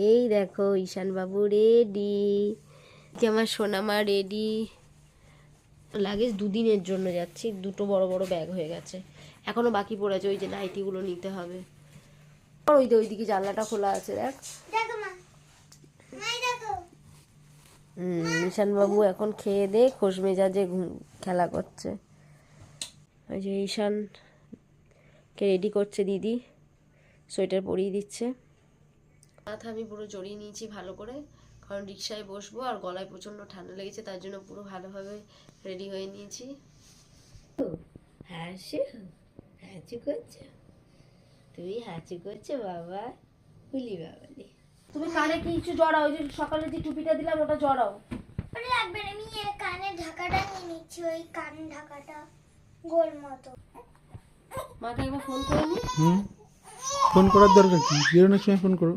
এই দেখো ঈশান বাবু রেডি, আমার সোনামা রেডি। লাগেজ 2 দিনের জন্য যাচ্ছি, 2টো বড় বড় ব্যাগ হয়ে গেছে, এখনো বাকি পড়ে আছে। ওই যে নাইটিগুলো নিতে হবে। আর ওইদিকে জানলাটা খোলা আছে, দেখ। ঈশান বাবু এখন খেয়ে দে খোশ মেজাজে খেলা করছে। ওই যে ঈশানকে রেডি করছে দিদি, সোয়েটার পরিয়ে দিচ্ছে। মাথা আমি পুরো জড়িয়ে নিয়েছি ভালো করে, কারণ রিক্সায় বসবো আর গলায় প্রচণ্ড ঠান্ডা লেগেছে, তার জন্য পুরো ভালোভাবে রেডি হয়ে নিয়েছি। হাসি হাঁচি করছো, তুমি হাঁচি করছো বাবা, বলি বাবালি। তুমি কানে কিছু জড়াও, ওই যে সকালে যে টুপিটা দিলাম ওটা জড়াও। আরে লাগবে না, আমি এই কানের ঢাকাটা নিয়ে নিচ্ছি, ওই কান ঢাকাটা গোল মতো। মাকে একবার ফোন করে নি। ফোন করার দরকার কি, বেরোনোর সময় ফোন করো।